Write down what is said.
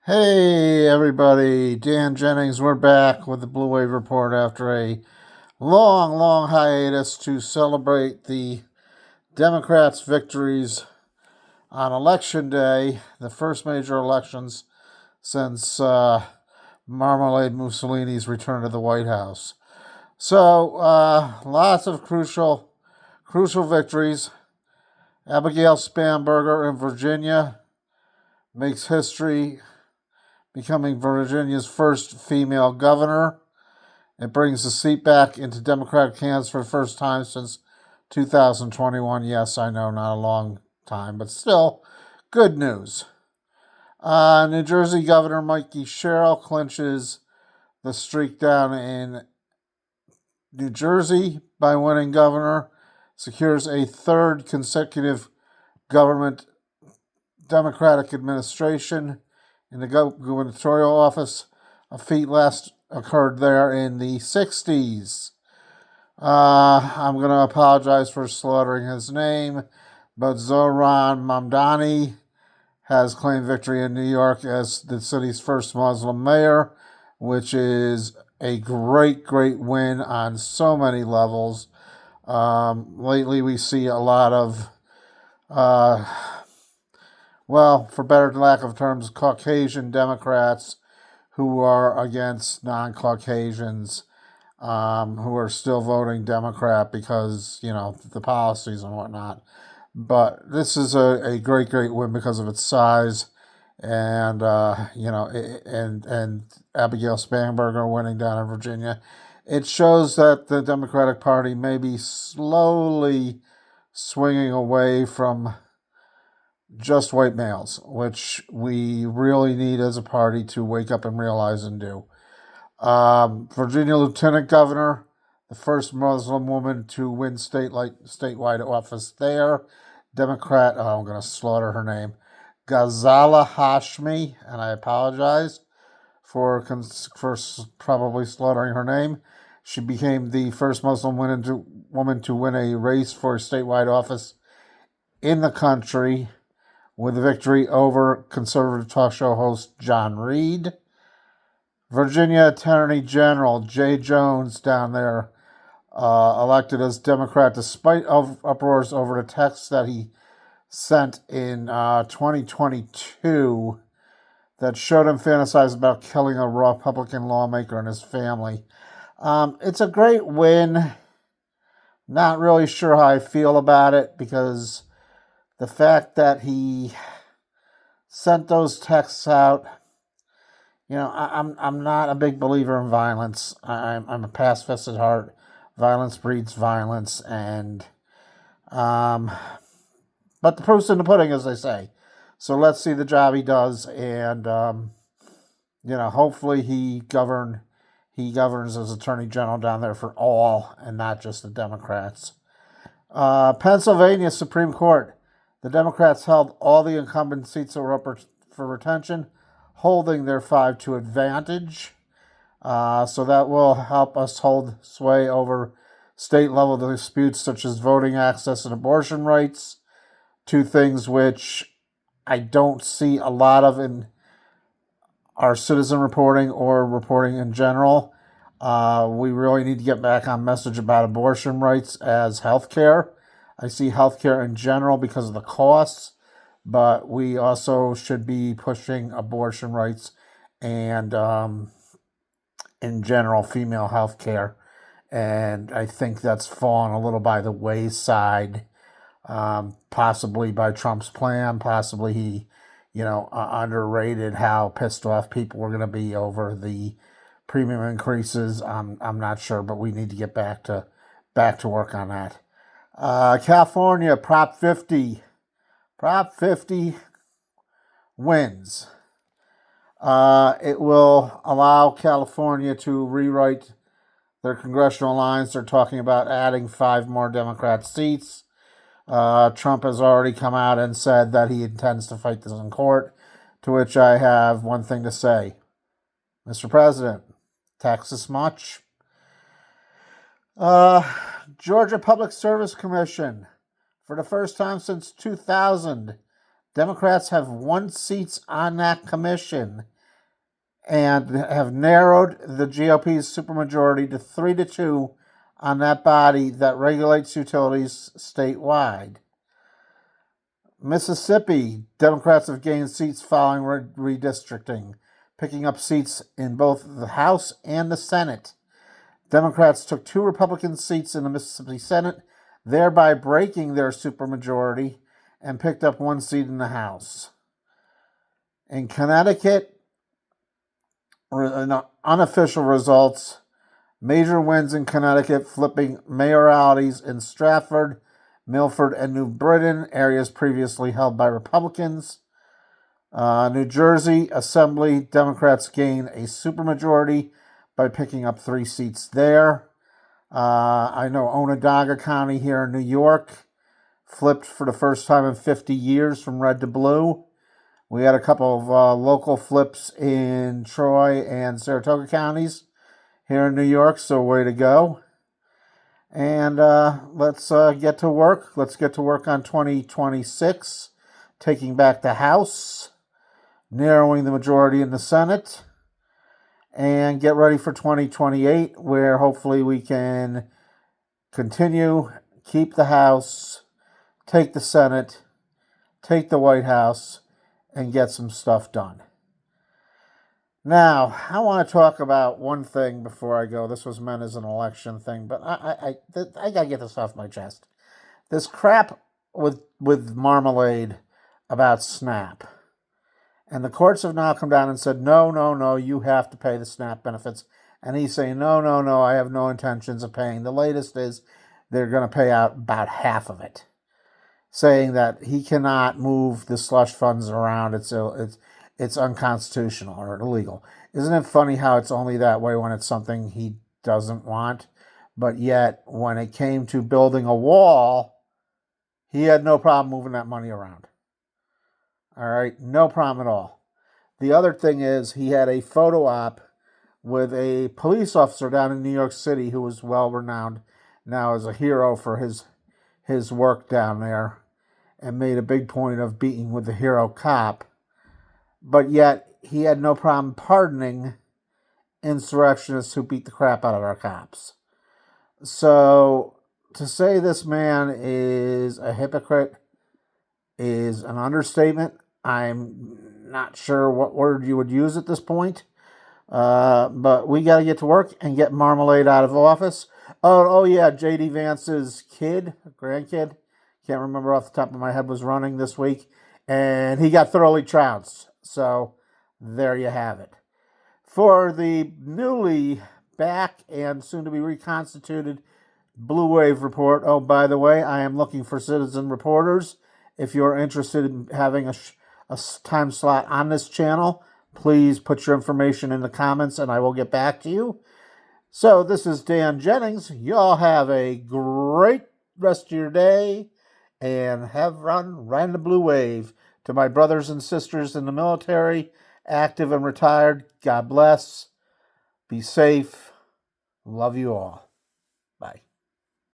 Hey everybody, Dan Jennings. We're back with the Blue Wave Report after a long hiatus to celebrate the Democrats' victories on Election Day, the first major elections since Marmalade Mussolini's return to the White House. So, lots of crucial victories. Abigail Spanberger in Virginia makes history, becoming Virginia's first female governor. It brings the seat back into Democratic hands for the first time since 2021. Yes, I know, not a long time, but still good news. New Jersey Governor Mikey Sherrill clinches the streak down in New Jersey by winning governor, secures a third consecutive government Democratic administration in the gubernatorial office, a feat last occurred there in the 60s. I'm going to apologize for slaughtering his name, but Zohran Mamdani has claimed victory in New York as the city's first Muslim mayor, which is a great win on so many levels. Lately, we see a lot of for better lack of terms, Caucasian Democrats who are against non-Caucasians, who are still voting Democrat because, the policies and whatnot. But this is a great win because of its size and, and Abigail Spanberger winning down in Virginia. It shows that the Democratic Party may be slowly swinging away from just white males, which we really need as a party to wake up and realize and do. Virginia Lieutenant Governor, the first Muslim woman to win statewide office there. Democrat, I'm going to slaughter her name, Ghazala Hashmi, and I apologize for probably slaughtering her name. She became the first Muslim woman to win a race for a statewide office in the country, with a victory over conservative talk show host John Reed. Virginia Attorney General Jay Jones down there, elected as Democrat despite uproars over the text that he sent in 2022 that showed him fantasize about killing a Republican lawmaker and his family. It's a great win. Not really sure how I feel about it because the fact that he sent those texts out, I'm not a big believer in violence. I'm a pacifist at heart. Violence breeds violence, and but the proof's in the pudding, as they say. So let's see the job he does, and hopefully he governs as Attorney General down there for all, and not just the Democrats. Pennsylvania Supreme Court. The Democrats held all the incumbent seats that were up for retention, holding their 5-2 advantage. So that will help us hold sway over state-level disputes such as voting access and abortion rights, two things which I don't see a lot of in our citizen reporting or reporting in general. We really need to get back on message about abortion rights as health care. I see healthcare in general because of the costs, but we also should be pushing abortion rights and, in general, female healthcare. And I think that's fallen a little by the wayside, possibly by Trump's plan. Possibly he, underrated how pissed off people were going to be over the premium increases. I'm not sure, but we need to get back to work on that. California, Prop 50 wins. It will allow California to rewrite their congressional lines. They're talking about adding 5 more Democrat seats. Trump has already come out and said that he intends to fight this in court, to which I have one thing to say. Mr. President, Texas much? Georgia Public Service Commission. For the first time since 2000, Democrats have won seats on that commission. and have narrowed the GOP's supermajority to 3-2 on that body that regulates utilities statewide. Mississippi, Democrats have gained seats following redistricting, picking up seats in both the House and the Senate. Democrats took 2 Republican seats in the Mississippi Senate, thereby breaking their supermajority, and picked up 1 seat in the House. In Connecticut, unofficial results, major wins in Connecticut, flipping mayoralties in Stratford, Milford, and New Britain, areas previously held by Republicans. New Jersey Assembly, Democrats gain a supermajority by picking up 3 seats there. I know Onondaga County here in New York flipped for the first time in 50 years from red to blue. We had a couple of local flips in Troy and Saratoga counties here in New York, so way to go. And let's get to work. Let's get to work on 2026, taking back the House, narrowing the majority in the Senate, and get ready for 2028, where hopefully we can continue, keep the House, take the Senate, take the White House, and get some stuff done. Now, I want to talk about one thing before I go. This was meant as an election thing, but I got to get this off my chest. This crap with Marmalade about SNAP. And the courts have now come down and said, no, you have to pay the SNAP benefits. And he's saying, no, I have no intentions of paying. The latest is they're going to pay out about half of it, saying that he cannot move the slush funds around. It's unconstitutional or illegal. Isn't it funny how it's only that way when it's something he doesn't want? But yet, when it came to building a wall, he had no problem moving that money around. All right, no problem at all. The other thing is he had a photo op with a police officer down in New York City who was well-renowned now as a hero for his work down there and made a big point of being with the hero cop. But yet, he had no problem pardoning insurrectionists who beat the crap out of our cops. So, to say this man is a hypocrite is an understatement. I'm not sure what word you would use at this point. But we got to get to work and get Marmalade out of office. Oh yeah, J.D. Vance's grandkid, can't remember off the top of my head, was running this week. And he got thoroughly trounced. So, there you have it. For the newly back and soon to be reconstituted Blue Wave Report, oh, by the way, I am looking for citizen reporters. If you're interested in having a time slot on this channel, please put your information in the comments and I will get back to you. So, this is Dan Jennings. Y'all have a great rest of your day and have run the Blue Wave. To my brothers and sisters in the military, active and retired, God bless. Be safe. Love you all. Bye.